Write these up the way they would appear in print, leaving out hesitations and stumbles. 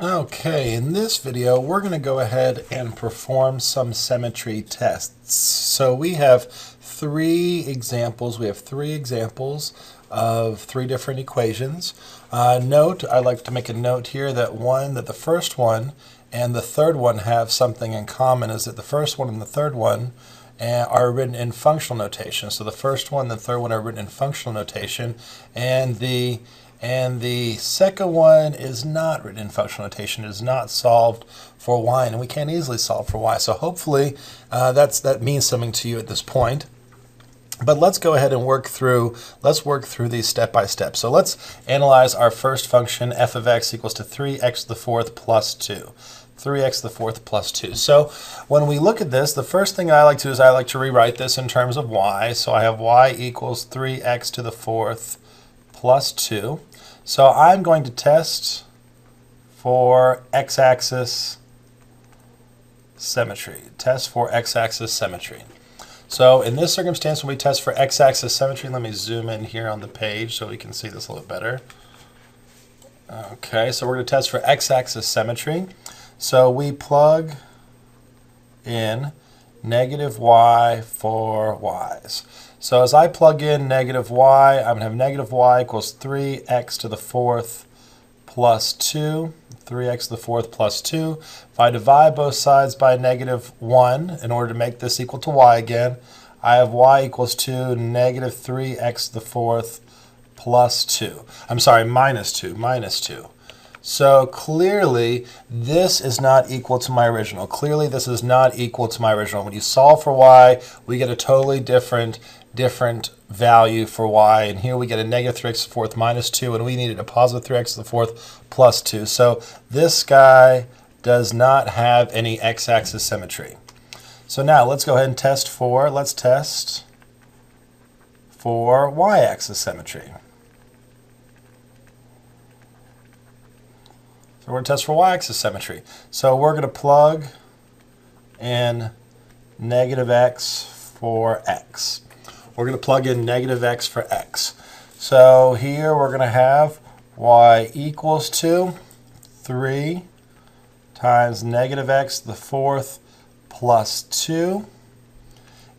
Okay, in this video, we're going to go ahead and perform some symmetry tests. So we have three examples. We have three examples of three different equations. Note, I'd like to make a note here that the first one and the third one have something in common, is that the first one and the third one are written in functional notation. So the first one and the third one are written in functional notation, and the second one is not written in functional notation. It is not solved for y, and we can't easily solve for y. So hopefully that means something to you at this point. But let's go ahead and work through these step by step. So let's analyze our first function, f of x equals to 3x to the fourth plus 2. 3x to the fourth plus 2. So when we look at this, the first thing I like to do is I like to rewrite this in terms of y. So I have y equals 3x to the fourth plus 2. So I'm going to test for x-axis symmetry. Test for x-axis symmetry. So in this circumstance, when we test for x-axis symmetry, let me zoom in here on the page so we can see this a little better. Okay, so we're going to test for x-axis symmetry. So we plug in negative y for y's. So as I plug in negative y, I'm going to have negative y equals 3x to the fourth plus 2. 3x to the fourth plus 2. If I divide both sides by negative 1 in order to make this equal to y again, I have y equals to negative 3x to the fourth plus 2. I'm sorry, minus 2. So clearly, this is not equal to my original. Clearly, this is not equal to my original. When you solve for y, we get a totally different value for y. And here we get a negative 3x to the fourth minus 2, and we needed a positive 3x to the fourth plus 2. So this guy does not have any x-axis symmetry. So now let's go ahead and test for y-axis symmetry. So we're going to test for y-axis symmetry. So we're going to plug in negative x for x. We're going to plug in negative x for x. So here we're going to have y equals to 3 times negative x to the fourth plus 2.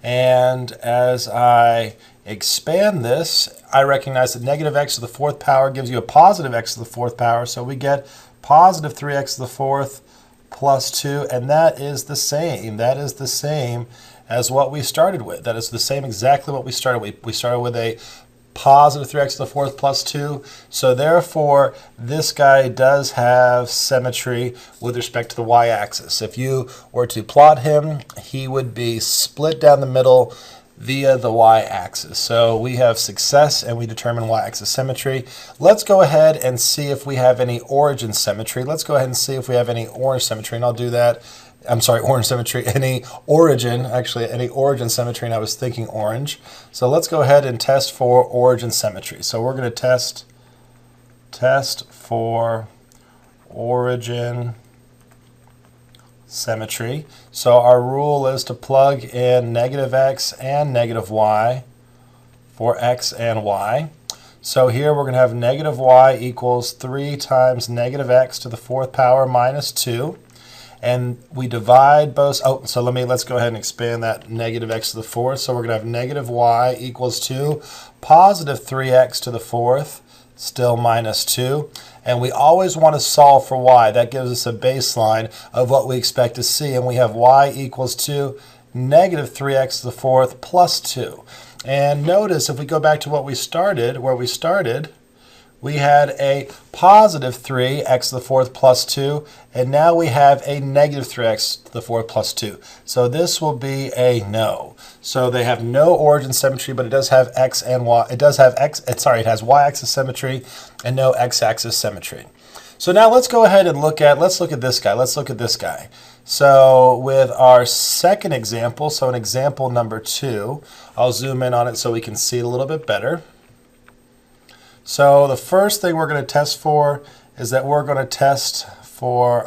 And as I expand this, I recognize that negative x to the fourth power gives you a positive x to the fourth power. So we get positive 3x to the fourth plus 2, and that is the same. That is the same as what we started with. That is the same exactly what we started with. We started with a positive 3x to the fourth plus 2. So therefore, this guy does have symmetry with respect to the y-axis. If you were to plot him, he would be split down the middle via the y-axis. So we have success and we determine y-axis symmetry. Let's go ahead and see if we have any origin symmetry. Let's go ahead and see if we have any orange symmetry, and I'll do that. I'm sorry, orange symmetry, any origin symmetry, and I was thinking orange. So let's go ahead and test for origin symmetry. So we're going to test for origin symmetry. So our rule is to plug in negative x and negative y for x and y. So here we're going to have negative y equals 3 times negative x to the fourth power minus 2. And we divide both, so let's go ahead and expand that negative x to the fourth. So we're going to have negative y equals to positive 3x to the fourth, still minus 2. And we always want to solve for y. That gives us a baseline of what we expect to see. And we have y equals to negative 3x to the fourth plus 2. And notice if we go back to where we started, we had a positive 3x to the fourth plus 2, and now we have a negative 3x to the fourth plus 2. So this will be a no. So they have no origin symmetry, but it does have x and y. It has y-axis symmetry and no x-axis symmetry. So now let's go ahead and look at this guy. So with our second example, so in example number 2, I'll zoom in on it so we can see it a little bit better. So the first thing we're going to test for is that we're going to test for,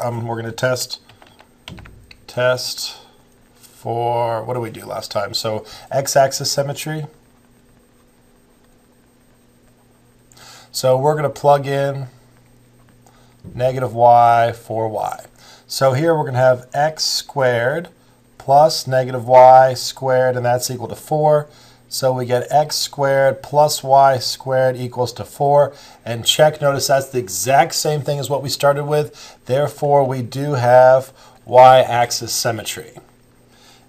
what did we do last time? So x-axis symmetry. So we're going to plug in negative y for y. So here we're going to have x squared plus negative y squared, and that's equal to 4. So we get x squared plus y squared equals to 4. And check, notice that's the exact same thing as what we started with. Therefore, we do have y-axis symmetry.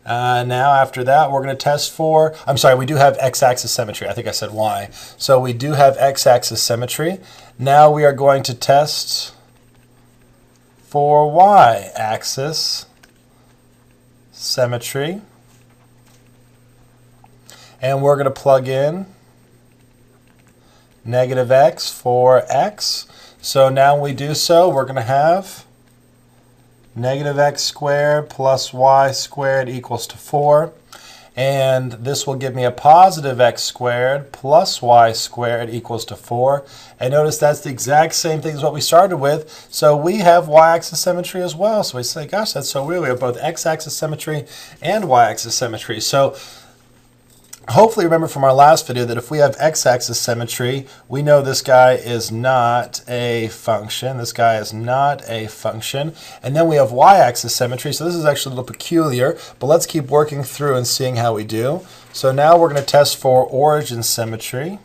Now after that, we're going to test for, we do have x-axis symmetry. I think I said y. So we do have x-axis symmetry. Now we are going to test for y-axis symmetry. And we're going to plug in negative x for x. So now when we do so, we're going to have negative x squared plus y squared equals to 4. And this will give me a positive x squared plus y squared equals to 4. And notice that's the exact same thing as what we started with. So we have y-axis symmetry as well. So we say, gosh, that's so weird. We have both x-axis symmetry and y-axis symmetry. So hopefully remember from our last video that if we have x-axis symmetry, we know this guy is not a function. This guy is not a function. And then we have y-axis symmetry. So this is actually a little peculiar, but let's keep working through and seeing how we do. So now we're going to test for origin symmetry.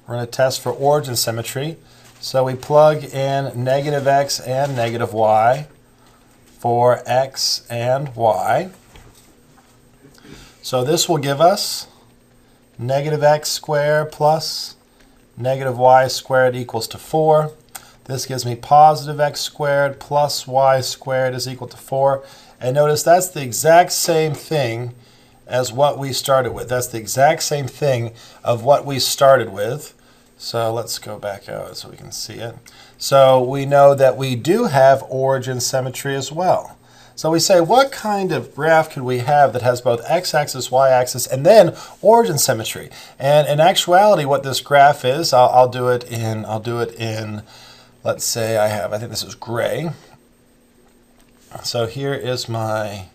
We're going to test for origin symmetry. So we plug in negative x and negative y for x and y. So this will give us negative x squared plus negative y squared equals to 4. This gives me positive x squared plus y squared is equal to 4. And notice that's the exact same thing as what we started with. That's the exact same thing of what we started with. So let's go back out so we can see it. So we know that we do have origin symmetry as well. So we say, what kind of graph could we have that has both x-axis, y-axis, and then origin symmetry? And in actuality, what this graph is, I'll do it in, let's say I think this is gray. So here is my,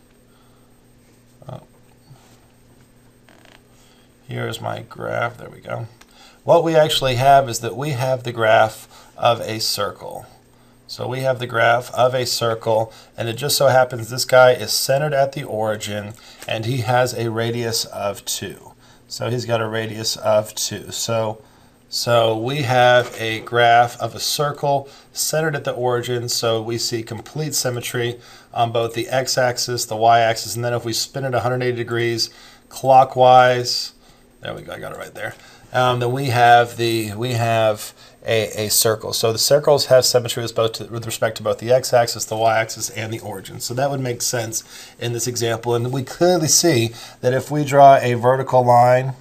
here's my graph. There we go. What we actually have is that we have the graph of a circle. So we have the graph of a circle, and it just so happens this guy is centered at the origin, and he has a radius of 2. So he's got a radius of 2. So we have a graph of a circle centered at the origin, so we see complete symmetry on both the x-axis, the y-axis, and then if we spin it 180 degrees clockwise, there we go, I got it right there. Then we have a circle. So the circles have symmetry with respect to both the x-axis, the y-axis, and the origin. So that would make sense in this example. And we clearly see that if we draw a vertical line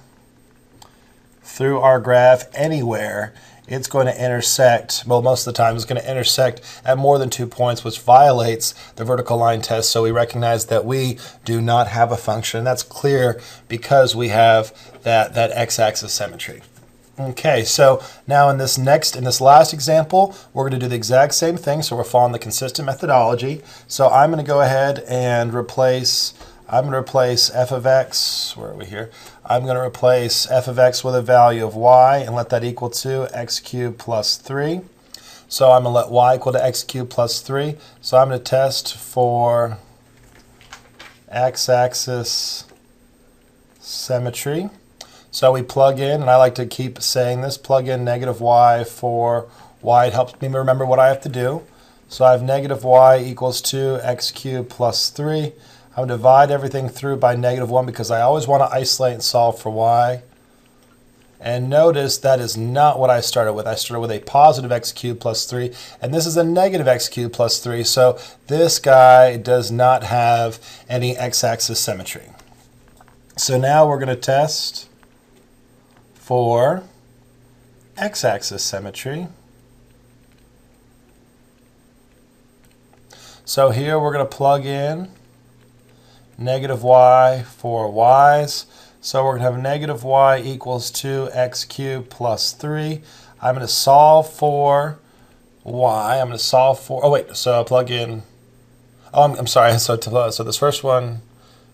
through our graph anywhere, it's going to intersect, well, most of the time it's going to intersect at more than 2 points, which violates the vertical line test. So we recognize that we do not have a function. That's clear because we have that x-axis symmetry. Okay, so now in this last example, we're going to do the exact same thing. So we're following the consistent methodology. So I'm going to go ahead and replace f of x, where are we here? I'm going to replace f of x with a value of y and let that equal to x cubed plus 3. So I'm going to let y equal to x cubed plus 3. So I'm going to test for x-axis symmetry. So we plug in, and I like to keep saying this, plug in negative y for y. It helps me remember what I have to do. So I have negative y equals 2 x cubed plus 3. I'm going to divide everything through by negative 1 because I always want to isolate and solve for y. And notice that is not what I started with. I started with a positive x cubed plus 3, and this is a negative x cubed plus 3. So this guy does not have any x-axis symmetry. So now we're going to test for x-axis symmetry. So here we're going to plug in negative y for y's. So we're going to have negative y equals 2 x cubed plus 3. I'm going to solve for y. I'm going to solve for, so I'll plug in, I'm sorry, so this first one,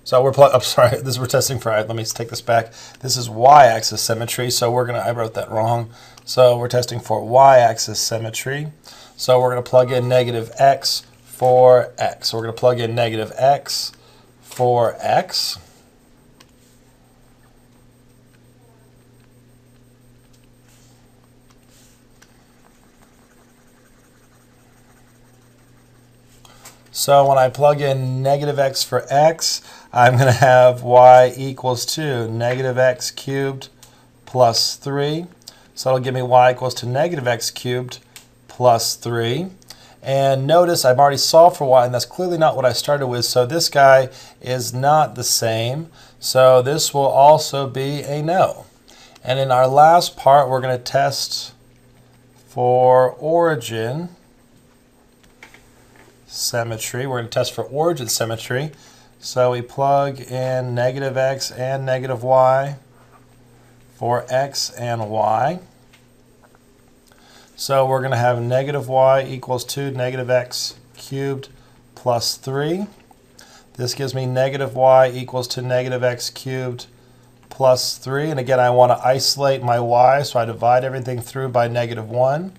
So I'm sorry, we're testing for, let me take this back. This is y-axis symmetry, so I wrote that wrong. So we're testing for y-axis symmetry. So we're going to plug in negative x for x. So we're going to plug in negative x for x. So when I plug in negative x for x, I'm going to have y equals to negative x cubed plus 3. So it'll give me y equals to negative x cubed plus 3. And notice I've already solved for y, and that's clearly not what I started with. So this guy is not the same. So this will also be a no. And in our last part, we're going to test for origin symmetry. We're going to test for origin symmetry. So we plug in negative x and negative y for x and y. So we're going to have negative y equals to negative x cubed plus 3. This gives me negative y equals to negative x cubed plus 3. And again, I want to isolate my y, so I divide everything through by negative 1.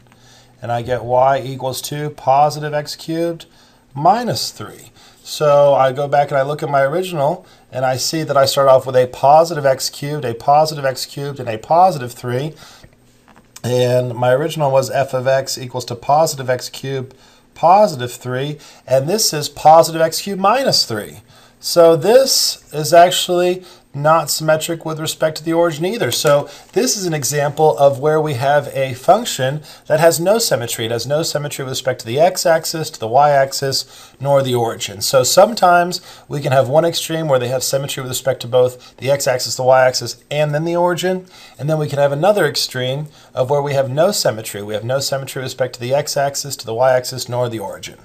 And I get y equals to positive x cubed minus 3. So I go back and I look at my original, and I see that I start off with a positive x cubed, a positive x cubed, and a positive 3. And my original was f of x equals to positive x cubed, positive 3. And this is positive x cubed minus 3. So this is actually not symmetric with respect to the origin either. So this is an example of where we have a function that has no symmetry. It has no symmetry with respect to the x-axis, to the y-axis, nor the origin. So sometimes we can have one extreme where they have symmetry with respect to both the x-axis, the y-axis, and then the origin. And then we can have another extreme of where we have no symmetry. We have no symmetry with respect to the x-axis, to the y-axis, nor the origin.